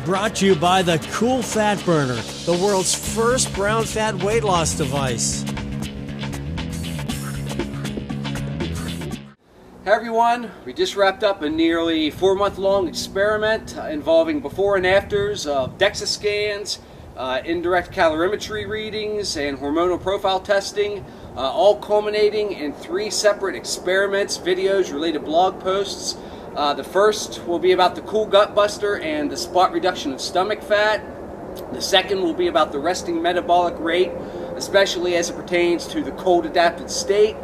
Brought to you by the Cool Fat Burner, the world's first brown fat weight loss device. Hey everyone, we just wrapped up a nearly 4-month-long experiment involving before and afters of DEXA scans, indirect calorimetry readings, and hormonal profile testing, all culminating in 3 separate experiments, videos, related blog posts. The first will be about the Cool Gut Buster and the spot reduction of stomach fat. The second will be about the resting metabolic rate, especially as it pertains to the cold adapted state.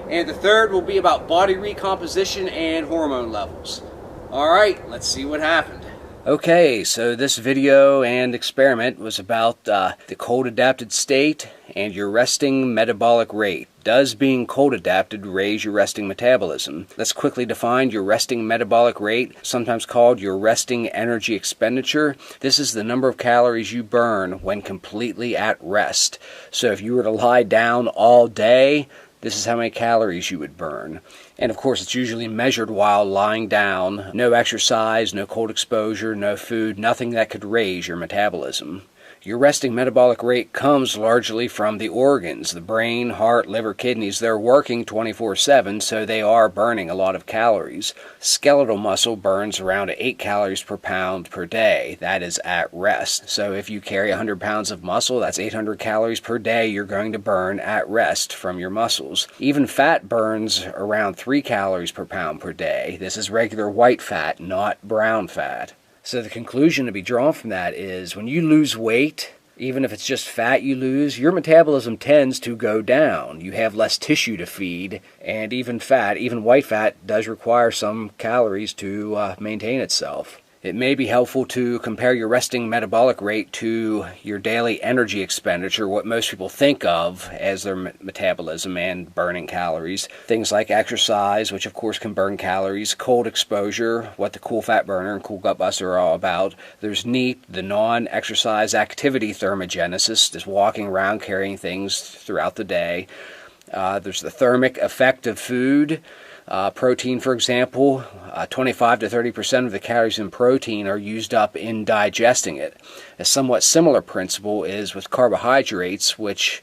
And the third will be about body recomposition and hormone levels. Alright, let's see what happened. Okay, so this video and experiment was about the cold adapted state and your resting metabolic rate. Does being cold adapted raise your resting metabolism? Let's quickly define your resting metabolic rate, sometimes called your resting energy expenditure. This is the number of calories you burn when completely at rest. So if you were to lie down all day, this is how many calories you would burn. And of course it's usually measured while lying down. No exercise, no cold exposure, no food, nothing that could raise your metabolism. Your resting metabolic rate comes largely from the organs, the brain, heart, liver, kidneys. They're working 24/7, so they are burning a lot of calories. Skeletal muscle burns around 8 calories per pound per day. That is at rest. So if you carry 100 pounds of muscle, that's 800 calories per day you're going to burn at rest from your muscles. Even fat burns around 3 calories per pound per day. This is regular white fat, not brown fat. So the conclusion to be drawn from that is when you lose weight, even if it's just fat you lose, your metabolism tends to go down. You have less tissue to feed, and even fat, even white fat, does require some calories to maintain itself. It may be helpful to compare your resting metabolic rate to your daily energy expenditure, what most people think of as their metabolism and burning calories. Things like exercise, which of course can burn calories, cold exposure, what the Cool Fat Burner and Cool Gut Buster are all about. There's NEAT, the non-exercise activity thermogenesis, just walking around carrying things throughout the day. There's the thermic effect of food. Protein, for example, 25 to 30% of the calories in protein are used up in digesting it. A somewhat similar principle is with carbohydrates, which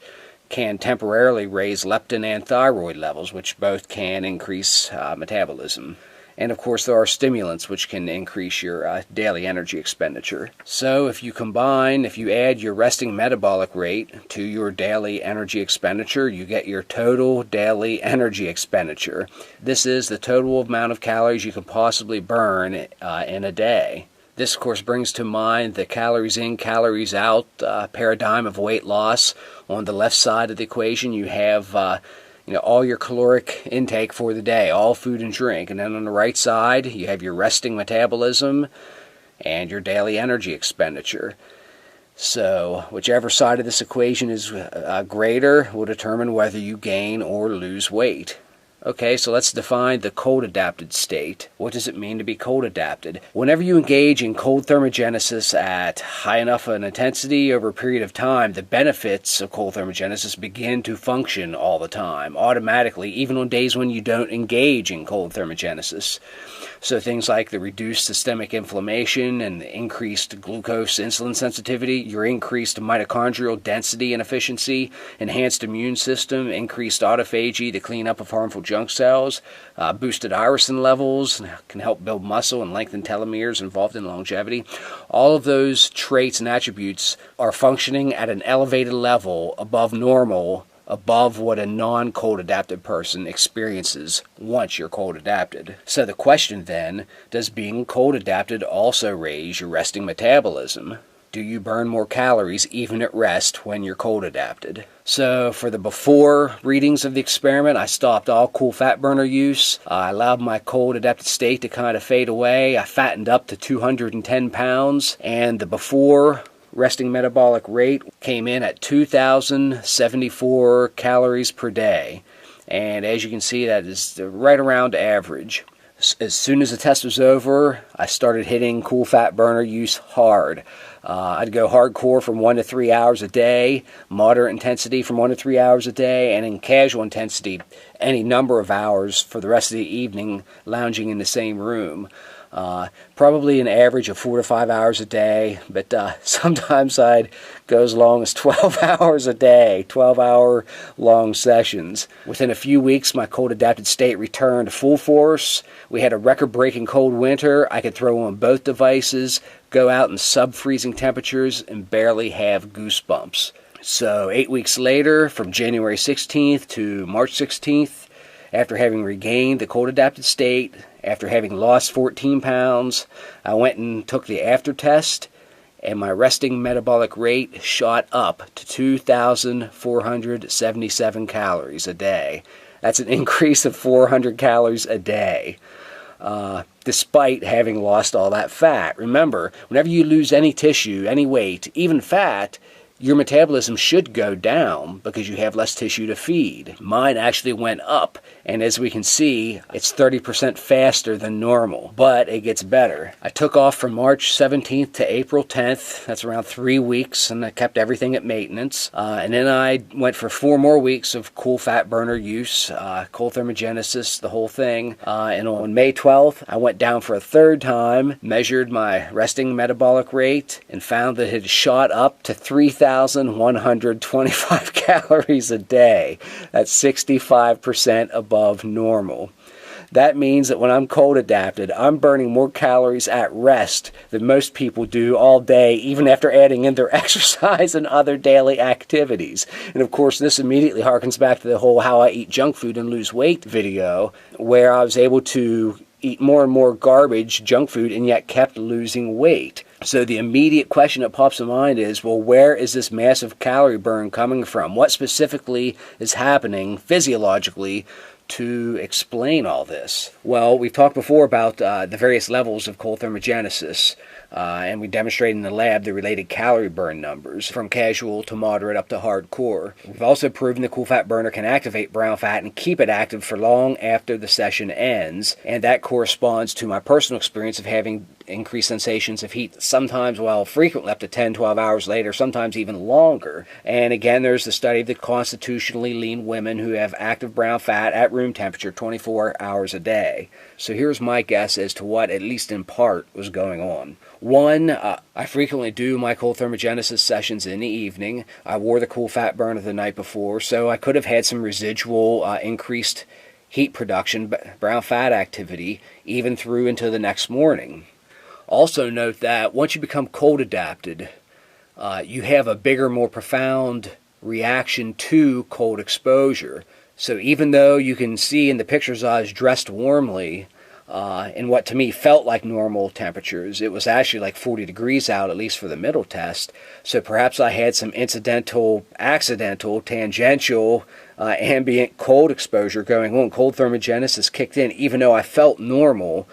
can temporarily raise leptin and thyroid levels, which both can increase metabolism. And of course there are stimulants which can increase your daily energy expenditure. So if you add your resting metabolic rate to your daily energy expenditure, you get your total daily energy expenditure. This is the total amount of calories you can possibly burn in a day. This of course brings to mind the calories in, calories out paradigm of weight loss. On the left side of the equation you have all your caloric intake for the day, all food and drink. And then on the right side, you have your resting metabolism and your daily energy expenditure. So whichever side of this equation is greater will determine whether you gain or lose weight. Okay, so let's define the cold adapted state. What does it mean to be cold adapted? Whenever you engage in cold thermogenesis at high enough an intensity over a period of time, the benefits of cold thermogenesis begin to function all the time, automatically, even on days when you don't engage in cold thermogenesis. So things like the reduced systemic inflammation and the increased glucose insulin sensitivity, your increased mitochondrial density and efficiency, enhanced immune system, increased autophagy, the cleanup of harmful junk cells, boosted irisin levels, can help build muscle and lengthen telomeres involved in longevity. All of those traits and attributes are functioning at an elevated level above normal, above what a non-cold adapted person experiences once you're cold adapted. So the question then, does being cold adapted also raise your resting metabolism? Do you burn more calories even at rest when you're cold adapted? So for the before readings of the experiment, I stopped all Cool Fat Burner use. I allowed my cold adapted state to kind of fade away. I fattened up to 210 pounds, and the before resting metabolic rate came in at 2,074 calories per day. And as you can see, that is right around average. As soon as the test was over, I started hitting Cool Fat Burner use hard. I'd go hardcore from 1 to 3 hours a day, moderate intensity from 1 to 3 hours a day, and in casual intensity any number of hours for the rest of the evening, lounging in the same room. Probably an average of 4 to 5 hours a day, but sometimes I'd go as long as 12 hours a day, 12-hour long sessions. Within a few weeks, my cold adapted state returned to full force. We had a record-breaking cold winter. I could throw on both devices, go out in sub-freezing temperatures, and barely have goosebumps. So 8 weeks later, from January 16th to March 16th, after having regained the cold adapted state, after having lost 14 pounds, I went and took the after test, and my resting metabolic rate shot up to 2,477 calories a day. That's an increase of 400 calories a day, despite having lost all that fat. Remember, whenever you lose any tissue, any weight, even fat, your metabolism should go down because you have less tissue to feed. Mine actually went up, and as we can see, it's 30% faster than normal, but it gets better. I took off from March 17th to April 10th. That's around 3 weeks, and I kept everything at maintenance. And then I went for 4 more weeks of cool fat burner use, cold thermogenesis, the whole thing. And on May 12th, I went down for a 3rd time, measured my resting metabolic rate, and found that it had shot up to 3,125 calories a day. That's 65% above normal. That means that when I'm cold adapted, I'm burning more calories at rest than most people do all day, even after adding in their exercise and other daily activities. And of course, this immediately harkens back to the whole how I eat junk food and lose weight video, where I was able to eat more and more garbage, junk food, and yet kept losing weight. So the immediate question that pops in mind is, well, where is this massive calorie burn coming from? What specifically is happening physiologically to explain all this? Well, we've talked before about the various levels of cold thermogenesis, and we demonstrated in the lab the related calorie burn numbers from casual to moderate up to hardcore. We've also proven the cool fat burner can activate brown fat and keep it active for long after the session ends, and that corresponds to my personal experience of having increased sensations of heat, sometimes, well, frequently up to 10-12 hours later, sometimes even longer. And again, there's the study of the constitutionally lean women who have active brown fat at room temperature 24 hours a day. So here's my guess as to what, at least in part, was going on. One, I frequently do my cold thermogenesis sessions in the evening. I wore the cool fat burner the night before, so I could have had some residual increased heat production, brown fat activity, even through into the next morning. Also note that once you become cold adapted, you have a bigger, more profound reaction to cold exposure. So even though you can see in the pictures I was dressed warmly, in what to me felt like normal temperatures, it was actually like 40 degrees out, at least for the middle test. So perhaps I had some incidental, accidental, tangential, ambient cold exposure going on. Cold thermogenesis kicked in even though I felt normal,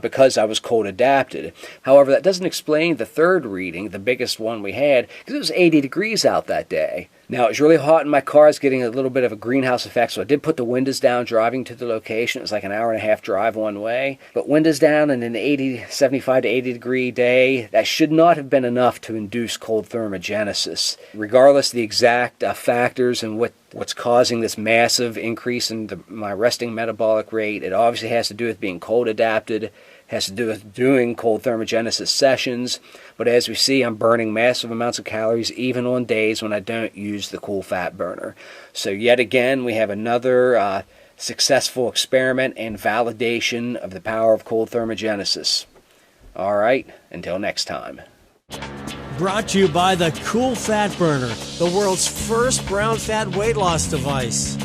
because I was cold adapted. However, that doesn't explain the 3rd reading, the biggest one we had, because it was 80 degrees out that day. Now, it was really hot in my car. I was getting a little bit of a greenhouse effect, so I did put the windows down driving to the location. It was like an hour and a half drive one way. But windows down in an 75 to 80 degree day, that should not have been enough to induce cold thermogenesis. Regardless of the exact factors and what's causing this massive increase in my resting metabolic rate, it obviously has to do with being cold adapted, has to do with doing cold thermogenesis sessions. But as we see, I'm burning massive amounts of calories even on days when I don't use the cool fat burner. So yet again, we have another successful experiment and validation of the power of cold thermogenesis. All right, until next time. Brought to you by the Cool Fat Burner, the world's first brown fat weight loss device.